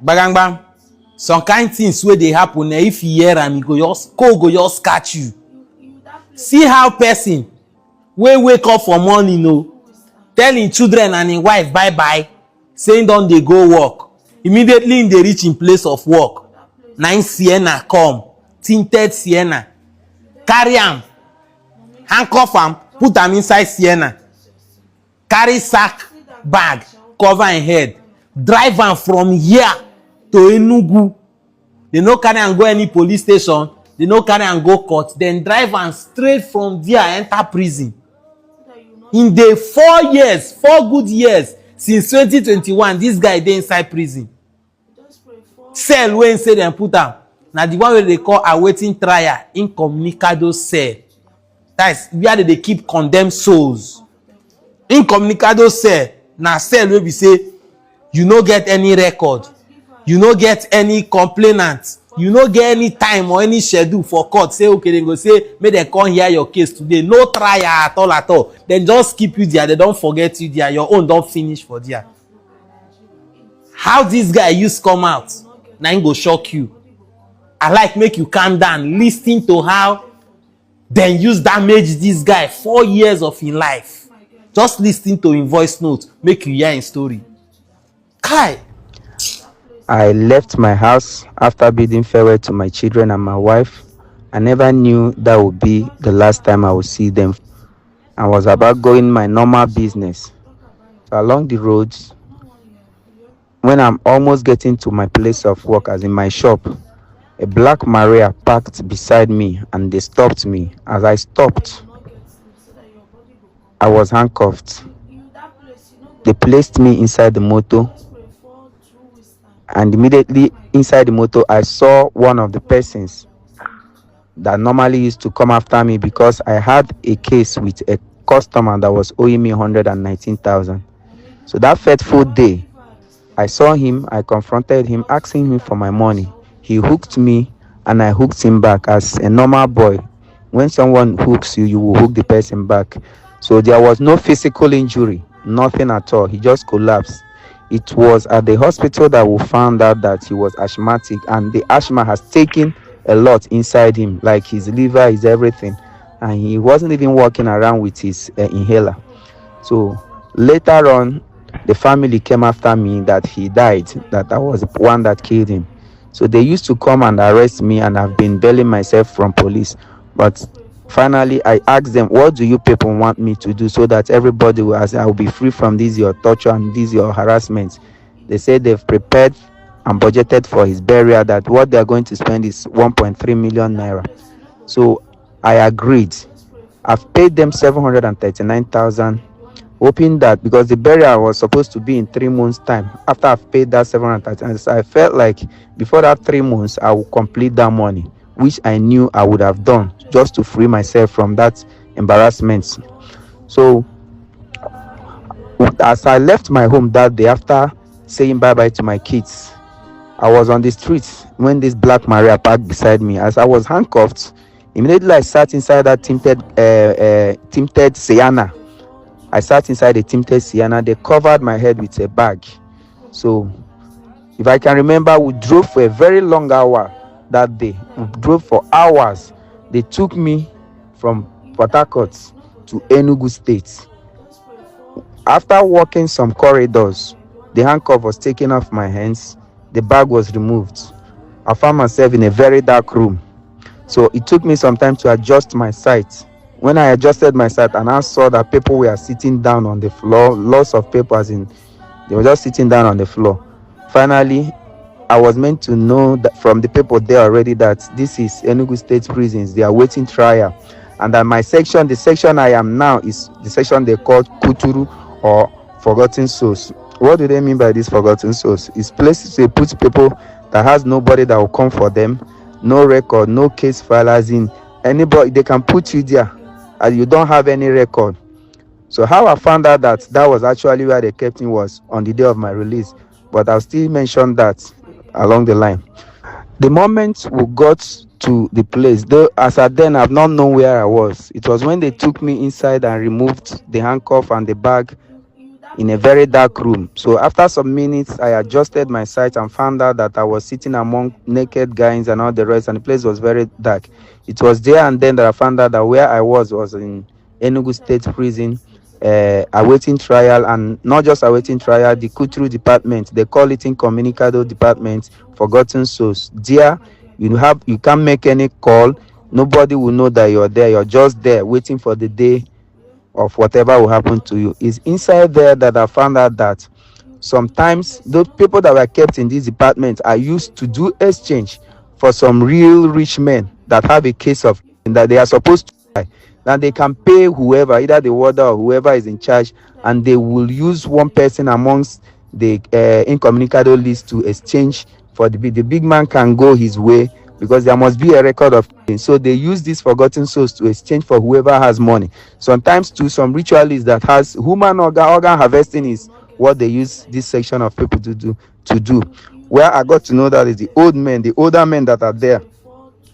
Bang bang. Some kind things where they happen, if you hear am, go just catch you. See how person wey wake up for morning tell him children and him wife bye bye, saying don dey go work. Immediately him dey reach him place of work, na him sienna come, tinted sienna, carry am, handcuff am, put am inside sienna, carry sack bag cover him head, drive am from here to Enugu. They no carry am go any police station, they no carry am go court, then drive am straight from there enter prison. In the 4 good years since 2021, this guy dey inside prison. Cell wey say dem put am na the one wey they call awaiting trial, incommunicado cell. That's where they keep condemned souls. Incommunicado cell na cell wey be say you no get any record, you no get any complainant, you no get any time or any schedule for court. Say okay, they go say make dem come hear your case today. No trial at all. Dem just keep you there. They don't forget you there. Your own don't finish for there. How this guy use come out? Na him go shock you. I like make you calm down, listen to how dem use damage this guy 4 years of his life. Just listen to him voice note, make you hear him story. Kai. I left my house after bidding farewell to my children and my wife. I never knew that would be the last time I would see them. I was about going my normal business. So along the roads, when I'm almost getting to my place of work, as in my shop, a black Maria parked beside me and they stopped me. As I stopped, I was handcuffed. They placed me inside the motor. And immediately inside the motor, I saw one of the persons that normally used to come after me because I had a case with a customer that was owing me 119,000. So that fateful day, I saw him, I confronted him, asking him for my money. He hooked me and I hooked him back as a normal boy. When someone hooks you, you will hook the person back. So there was no physical injury, nothing at all. He just collapsed. It was at the hospital that we found out that he was asthmatic, and the asthma has taken a lot inside him, like his liver, his everything, and he wasn't even walking around with his inhaler. So later on, the family came after me that he died, that I was the one that killed him. So they used to come and arrest me, and I've been bailing myself from police. But finally, I asked them, what do you people want me to do so that everybody will, as I will be free from this your torture and this your harassment? They said they've prepared and budgeted for his burial, that what they're going to spend is 1.3 million naira. So I agreed. I've paid them 739,000, hoping that, because the burial was supposed to be in 3 months' time. After I've paid that 739,000, so I felt like before that 3 months, I will complete that money, which I knew I would have done just to free myself from that embarrassment. So as I left my home that day, after saying bye-bye to my kids, I was on the streets when this black Maria parked beside me. As I was handcuffed, immediately I sat inside that tinted Sienna. I sat inside the tinted Sienna. They covered my head with a bag. So if I can remember, we drove for a very long hour that day. We drove for hours. They took me from Port Harcourt to Enugu State. After walking some corridors, the handcuff was taken off my hands. The bag was removed. I found myself in a very dark room. So it took me some time to adjust my sight. When I adjusted my sight and I saw that people were sitting down on the floor, lots of people, as in they were just sitting down on the floor. Finally, I was meant to know that from the people there already that this is Enugu State Prisons. They are waiting trial. And that my section, the section I am now, is the section they call Kuturu, or Forgotten Souls. What do they mean by this Forgotten Souls? It's places they put people that has nobody that will come for them, no record, no case file, as in anybody, they can put you there and you don't have any record. So how I found out that that was actually where they kept me was on the day of my release. But I'll still mention that along the line. The moment we got to the place, though as at then I've not known where I was. It was when they took me inside and removed the handcuff and the bag in a very dark room. So after some minutes, I adjusted my sight and found out that I was sitting among naked guys and all the rest, and the place was very dark. It was there and then that I found out that where I was in Enugu State Prison, awaiting trial, and not just awaiting trial, the Kuturu department, they call it incommunicado department, forgotten souls. There, you can't make any call. Nobody will know that you're there. You're just there waiting for the day of whatever will happen to you. It's inside there that I found out that sometimes those people that were kept in this department are used to do exchange for some real rich men that have a case of that they are supposed to die. Now they can pay whoever, either the warder or whoever is in charge, and they will use one person amongst the incommunicado list to exchange for the big man can go his way because there must be a record of things. So they use these forgotten souls to exchange for whoever has money. Sometimes to some ritualists that has human organ harvesting is what they use this section of people to do. Where I got to know that is the older men that are there.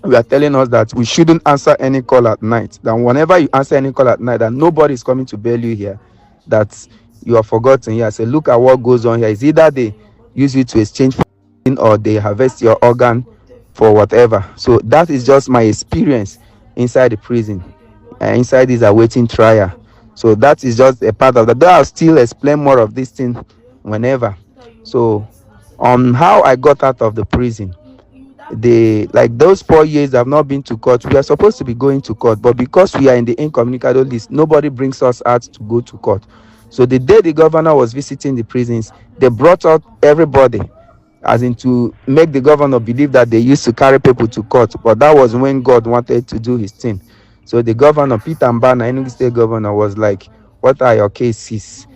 We are telling us that we shouldn't answer any call at night. That whenever you answer any call at night, that nobody is coming to bail you here, that you are forgotten here. So look at what goes on here. It's either they use you to exchange for or they harvest your organ for whatever. So that is just my experience inside the prison, inside this awaiting trial. So that is just a part of that. I'll still explain more of this thing whenever. So on how I got out of the prison, like those 4 years I've not been to court. We are supposed to be going to court, but because we are in the incommunicado list, nobody brings us out to go to court. So the day the governor was visiting the prisons, they brought out everybody, as in to make the governor believe that they used to carry people to court. But that was when God wanted to do his thing. So the governor, Peter Mbana, Enugu State governor, was like, what are your cases?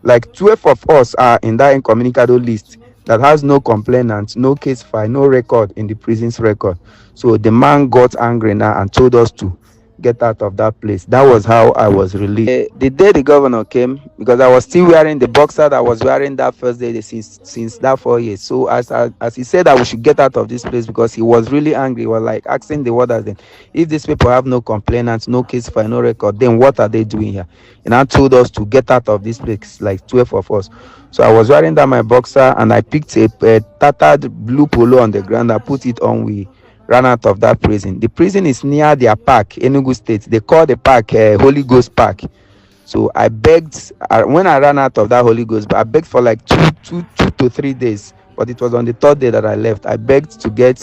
Like 12 of us are in that incommunicado list that has no complainant, no case file, no record in the prison's record. So the man got angry now and told us to get out of that place. That was how I was released. The day the governor came, because I was still wearing the boxer that I was wearing that first day since that 4 years. So as he said that we should get out of this place because he was really angry, he was like asking the warders then, if these people have no complainants, no case file, no record, then what are they doing here? And I told us to get out of this place, like 12 of us. So I was wearing that my boxer and I picked a tattered blue polo on the ground. I put it on. We ran out of that prison. The prison is near their park, Enugu State. They call the park Holy Ghost Park. So I begged, when I ran out of that Holy Ghost, I begged for like two to 3 days. But it was on the third day that I left. I begged to get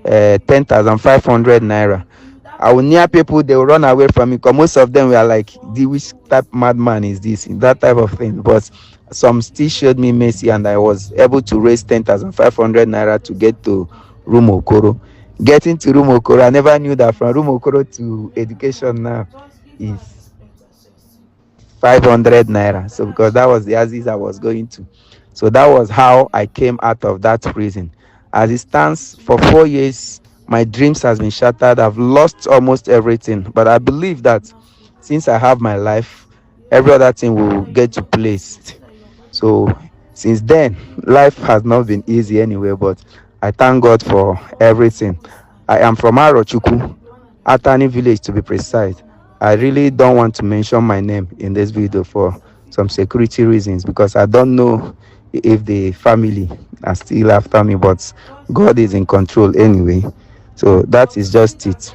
10,500 naira. I will near people, they will run away from me because most of them were like, which type madman is this? That type of thing. But some still showed me mercy and I was able to raise 10,500 naira to get to Room Okoro. Getting to Room Okoro, I never knew that from Room Okoro to education now is 500 naira. So because that was the Aziz I was going to. So that was how I came out of that prison. As it stands, for 4 years, my dreams has been shattered. I've lost almost everything. But I believe that since I have my life, every other thing will get to place. So since then, life has not been easy anyway, but I thank God for everything. I am from Arochukwu, Atani village to be precise. I really don't want to mention my name in this video for some security reasons because I don't know if the family are still after me, but God is in control anyway. So that is just it.